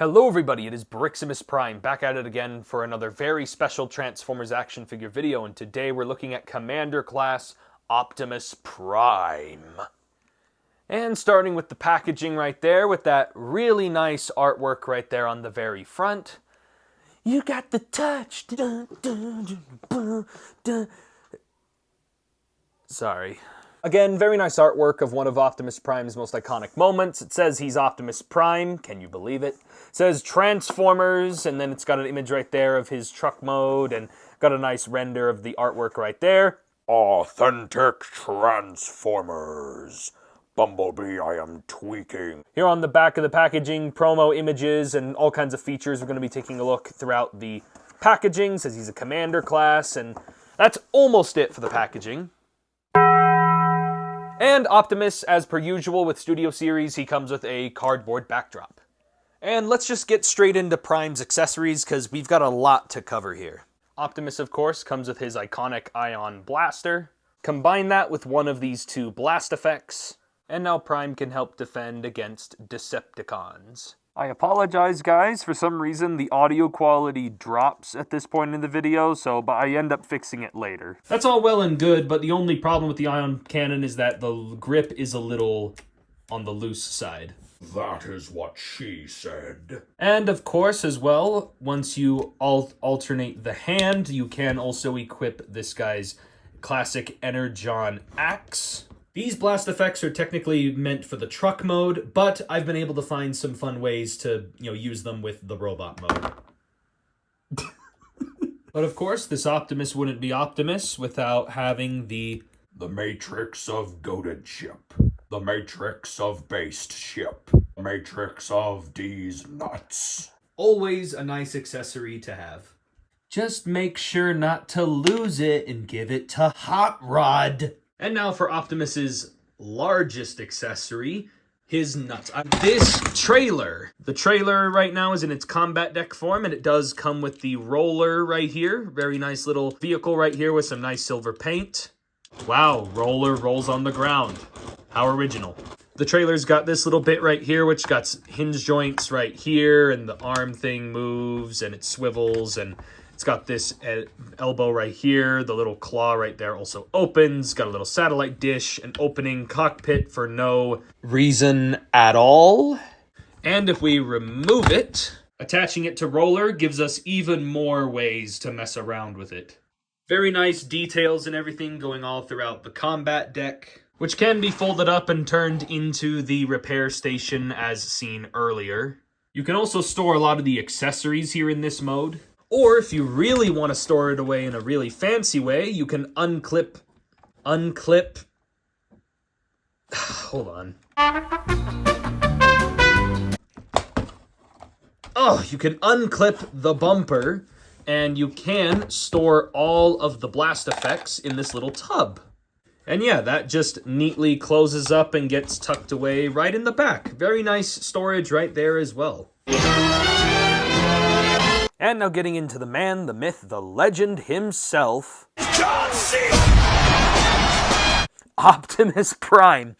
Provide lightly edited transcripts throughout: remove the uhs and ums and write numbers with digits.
Hello everybody, it is Briximus Prime, back at it again for another very special Transformers action figure video, and today we're looking at Commander Class Optimus Prime. And starting with the packaging right there, with that really nice artwork right there on the very front. You got the touch! Sorry. Again, very nice artwork of one of Optimus Prime's most iconic moments. It says he's Optimus Prime, can you believe it? It says Transformers, and then it's got an image right there of his truck mode, and got a nice render of the artwork right there. Authentic Transformers. Bumblebee, I am tweaking. Here on the back of the packaging, promo images and all kinds of features. We're going to be taking a look throughout the packaging. It says he's a Commander class, and that's almost it for the packaging. And Optimus, as per usual with Studio Series, he comes with a cardboard backdrop. And let's just get straight into Prime's accessories, because we've got a lot to cover here. Optimus, of course, comes with his iconic Ion Blaster. Combine that with one of these two blast effects, and now Prime can help defend against Decepticons. I apologize, guys. For some reason, the audio quality drops at this point in the video, but I end up fixing it later. That's all well and good, but the only problem with the Ion Cannon is that the grip is a little on the loose side. That is what she said. And of course, as well, once you alternate the hand, you can also equip this guy's classic Energon Axe. These blast effects are technically meant for the truck mode, but I've been able to find some fun ways to, use them with the robot mode. But of course, this Optimus wouldn't be Optimus without having the matrix of goated ship. The matrix of based ship. The matrix of these nuts. Always a nice accessory to have. Just make sure not to lose it and give it to Hot Rod. And now for Optimus's largest accessory, his nuts. This trailer. The trailer right now is in its combat deck form, and it does come with the roller right here. Very nice little vehicle right here with some nice silver paint. Wow, roller rolls on the ground. How original. The trailer's got this little bit right here, which got hinge joints right here, and the arm thing moves, and it swivels, and it's got this elbow right here. The little claw right there also opens. Got a little satellite dish, an opening cockpit for no reason at all. And if we remove it, attaching it to roller gives us even more ways to mess around with it. Very nice details and everything going all throughout the combat deck, which can be folded up and turned into the repair station as seen earlier. You can also store a lot of the accessories here in this mode. Or if you really want to store it away in a really fancy way, you can unclip, hold on. Oh, you can unclip the bumper, and you can store all of the blast effects in this little tub. And yeah, that just neatly closes up and gets tucked away right in the back. Very nice storage right there as well. And now getting into the man, the myth, the legend himself, John C. Optimus Prime.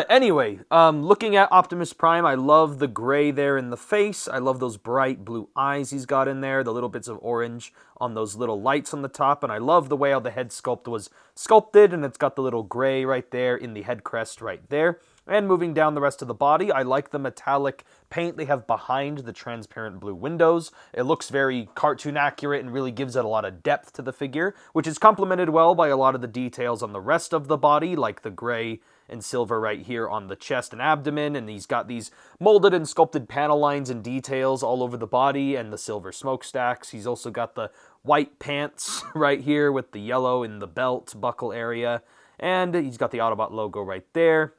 Anyway, looking at Optimus Prime, I love the gray there in the face. I love those bright blue eyes he's got in there, the little bits of orange on those little lights on the top, and I love the way how the head sculpt was sculpted, and it's got the little gray right there in the head crest right there. And moving down the rest of the body, I like the metallic paint they have behind the transparent blue windows. It looks very cartoon accurate and really gives it a lot of depth to the figure, which is complemented well by a lot of the details on the rest of the body, like the gray and silver right here on the chest and abdomen, and he's got these molded and sculpted panel lines and details all over the body and the silver smokestacks. He's also got the white pants right here with the yellow in the belt buckle area, and he's got the Autobot logo right there.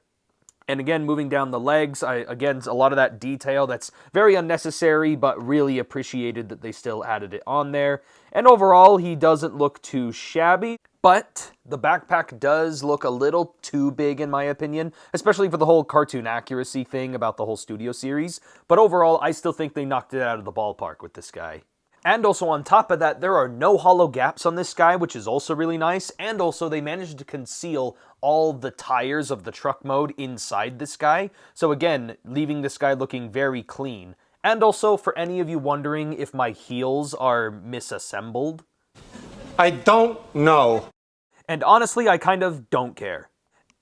And again, moving down the legs, again, a lot of that detail that's very unnecessary, but really appreciated that they still added it on there. And overall, he doesn't look too shabby, but the backpack does look a little too big in my opinion, especially for the whole cartoon accuracy thing about the whole Studio Series. But overall, I still think they knocked it out of the ballpark with this guy. And also on top of that, there are no hollow gaps on this guy, which is also really nice. And also they managed to conceal all the tires of the truck mode inside this guy. So again, leaving this guy looking very clean And also, for any of you wondering if my heels are misassembled, I don't know. and honestly, I kind of don't care.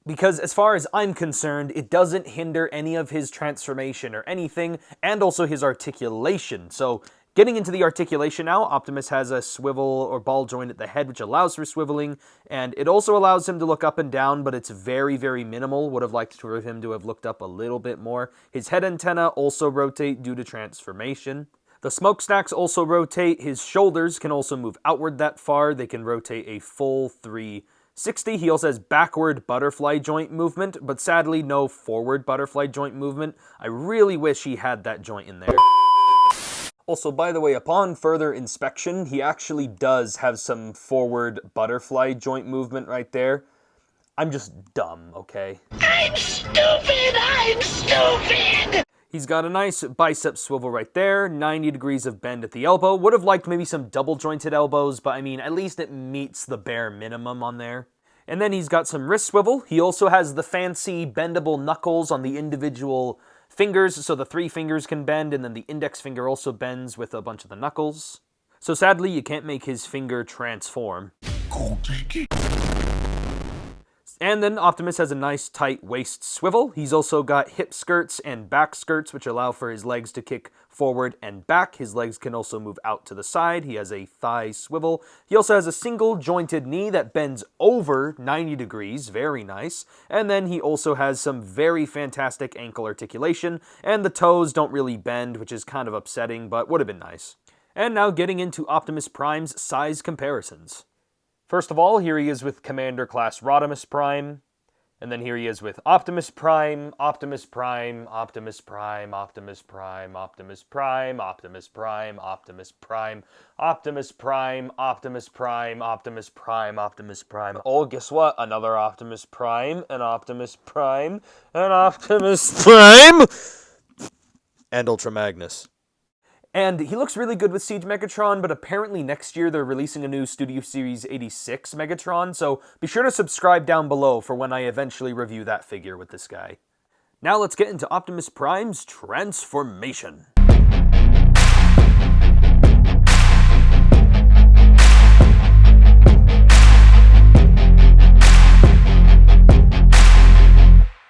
Because as far as I'm concerned, it doesn't hinder any of his transformation or anything, and also his articulation. So, getting into the articulation now, Optimus has a swivel or ball joint at the head, which allows for swiveling, and it also allows him to look up and down, but it's very, very minimal. Would have liked for him to have looked up a little bit more. His head antenna also rotate due to transformation. The smokestacks also rotate. His shoulders can also move outward that far. They can rotate a full 360. He also has backward butterfly joint movement, but sadly no forward butterfly joint movement. I really wish he had that joint in there. Also, by the way, upon further inspection, he actually does have some forward butterfly joint movement right there. I'm just dumb, okay? I'm stupid! I'm stupid! He's got a nice bicep swivel right there, 90 degrees of bend at the elbow. Would have liked maybe some double jointed elbows, but I mean, at least it meets the bare minimum on there. And then he's got some wrist swivel. He also has the fancy bendable knuckles on the individual fingers, so the 3 fingers can bend, and then the index finger also bends with a bunch of the knuckles. So sadly, you can't make his finger transform. And then Optimus has a nice tight waist swivel. He's also got hip skirts and back skirts, which allow for his legs to kick forward and back. His legs can also move out to the side. He has a thigh swivel. He also has a single jointed knee that bends over 90 degrees. Very nice. And then he also has some very fantastic ankle articulation, and the toes don't really bend, which is kind of upsetting, but would have been nice. And now getting into Optimus Prime's size comparisons. First of all, here he is with Commander Class Rodimus Prime, and then here he is with Optimus Prime, Optimus Prime, Optimus Prime, Optimus Prime, Optimus Prime, Optimus Prime, Optimus Prime, Optimus Prime, Optimus Prime, Optimus Prime, Optimus Prime. Oh, guess what? Another Optimus Prime, an Optimus Prime, an Optimus Prime, and Ultra Magnus. And he looks really good with Siege Megatron, but apparently next year they're releasing a new Studio Series 86 Megatron, so be sure to subscribe down below for when I eventually review that figure with this guy. Now let's get into Optimus Prime's transformation.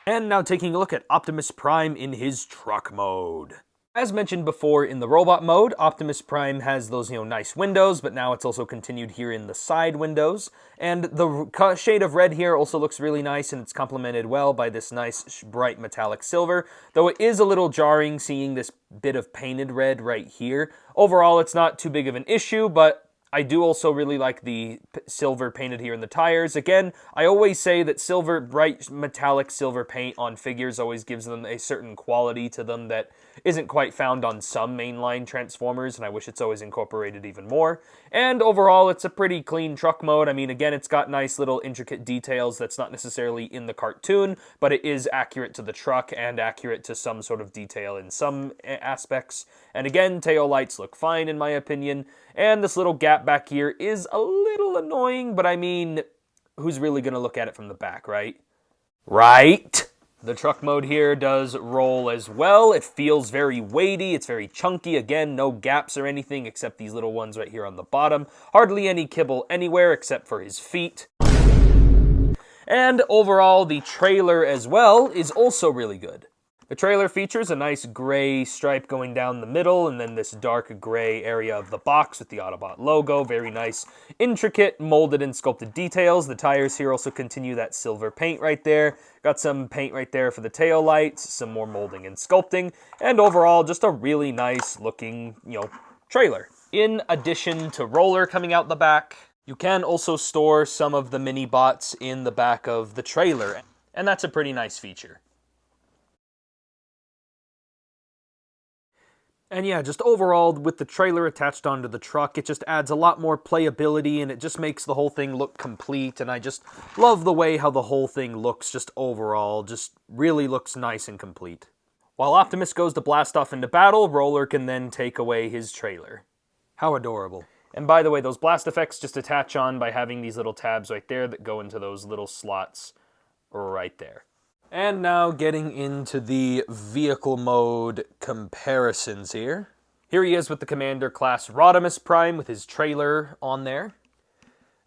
And now taking a look at Optimus Prime in his truck mode. As mentioned before, in the robot mode, Optimus Prime has those, nice windows, but now it's also continued here in the side windows. And the shade of red here also looks really nice, and it's complemented well by this nice bright metallic silver, though it is a little jarring seeing this bit of painted red right here. Overall, it's not too big of an issue, but I do also really like the silver painted here in the tires. Again, I always say that silver, bright metallic silver paint on figures always gives them a certain quality to them that isn't quite found on some mainline Transformers, and I wish it's always incorporated even more. And overall, it's a pretty clean truck mode. I mean, again, it's got nice little intricate details that's not necessarily in the cartoon, but it is accurate to the truck and accurate to some sort of detail in some aspects. And again, tail lights look fine in my opinion. And this little gap back here is a little annoying, but I mean, who's really going to look at it from the back, right? Right? The truck mode here does roll as well. It feels very weighty. It's very chunky. Again, no gaps or anything except these little ones right here on the bottom. Hardly any kibble anywhere except for his feet. And overall, the trailer as well is also really good. The trailer features a nice gray stripe going down the middle, and then this dark gray area of the box with the Autobot logo. Very nice, intricate, molded and sculpted details. The tires here also continue that silver paint right there. Got some paint right there for the tail lights, some more molding and sculpting, and overall, just a really nice looking, trailer. In addition to roller coming out the back, you can also store some of the mini bots in the back of the trailer, and that's a pretty nice feature. And yeah, just overall, with the trailer attached onto the truck, it just adds a lot more playability, and it just makes the whole thing look complete, and I just love the way how the whole thing looks just overall, just really looks nice and complete. While Optimus goes to blast off into battle, Roller can then take away his trailer. How adorable. And by the way, those blast effects just attach on by having these little tabs right there that go into those little slots right there. And now getting into the vehicle mode comparisons here. Here he is with the Commander class Optimus Prime with his trailer on there.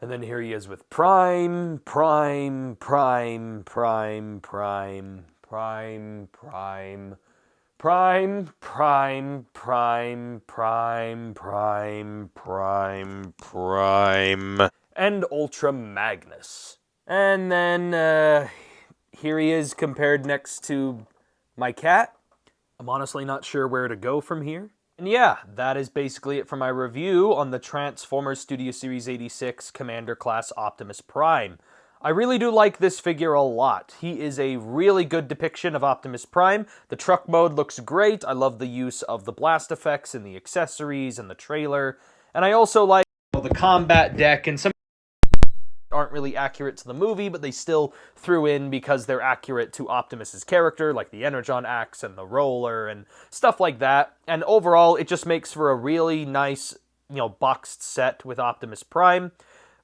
And then here he is with Prime, Prime, Prime, Prime, Prime, Prime, Prime, Prime, Prime, Prime, Prime, Prime, Prime, Prime, and Ultra Magnus. And then here he is compared next to my cat. I'm honestly not sure where to go from here. And yeah, that is basically it for my review on the Transformers Studio Series 86 Commander Class Optimus Prime. I really do like this figure a lot. He is a really good depiction of Optimus Prime. The truck mode looks great. I love the use of the blast effects and the accessories and the trailer. And I also like the combat deck and some aren't really accurate to the movie, but they still threw in because they're accurate to Optimus's character, like the Energon axe and the roller and stuff like that. And overall, it just makes for a really nice, boxed set with Optimus Prime.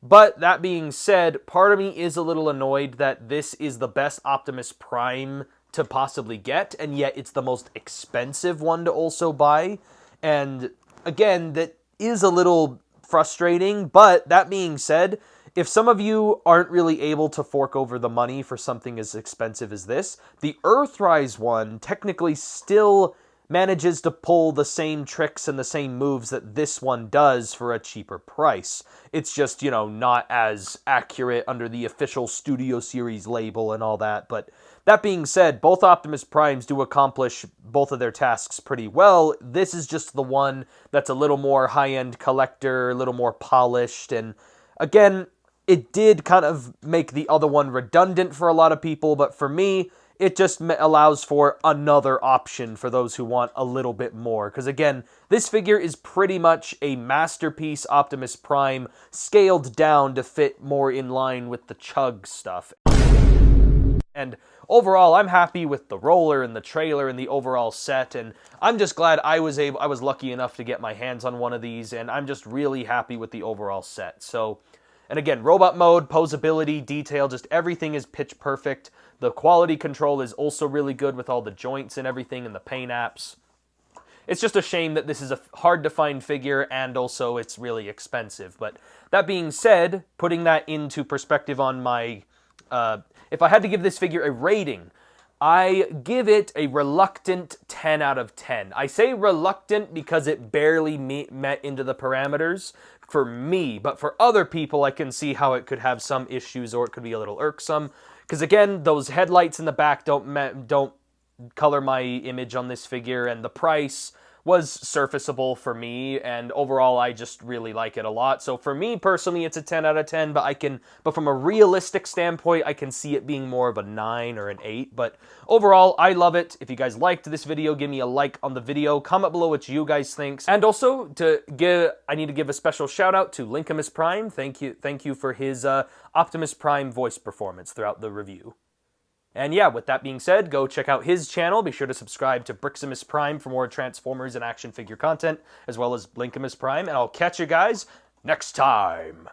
But that being said, part of me is a little annoyed that this is the best Optimus Prime to possibly get, and yet it's the most expensive one to also buy. And again, that is a little frustrating, but that being said, if some of you aren't really able to fork over the money for something as expensive as this, the Earthrise one technically still manages to pull the same tricks and the same moves that this one does for a cheaper price. It's just, not as accurate under the official Studio Series label and all that, but that being said, both Optimus Primes do accomplish both of their tasks pretty well. This is just the one that's a little more high-end collector, a little more polished, and again, it did kind of make the other one redundant for a lot of people, but for me, it just allows for another option for those who want a little bit more. Because again, this figure is pretty much a masterpiece Optimus Prime scaled down to fit more in line with the Chug stuff. And overall, I'm happy with the roller and the trailer and the overall set, and I'm just glad I was lucky enough to get my hands on one of these, and I'm just really happy with the overall set. So, and again, robot mode, posability, detail, just everything is pitch perfect. The quality control is also really good with all the joints and everything and the paint apps. It's just a shame that this is a hard to find figure and also it's really expensive. But that being said, putting that into perspective on my... if I had to give this figure a rating, I give it a reluctant 10 out of 10. I say reluctant because it barely met into the parameters for me, but for other people I can see how it could have some issues or it could be a little irksome. Because again, those headlights in the back don't color my image on this figure, and the price was surfaceable for me, and overall I just really like it a lot. So for me personally, it's a 10 out of 10, but from a realistic standpoint, I can see it being more of a 9 or an 8. But overall, I love it. If you guys liked this video, give me a like on the video, comment below what you guys think. And also, I need to give a special shout out to Briximus Prime. Thank you for his Optimus Prime voice performance throughout the review. And yeah, with that being said, go check out his channel. Be sure to subscribe to Briximus Prime for more Transformers and action figure content, as well as Briximus Prime. And I'll catch you guys next time.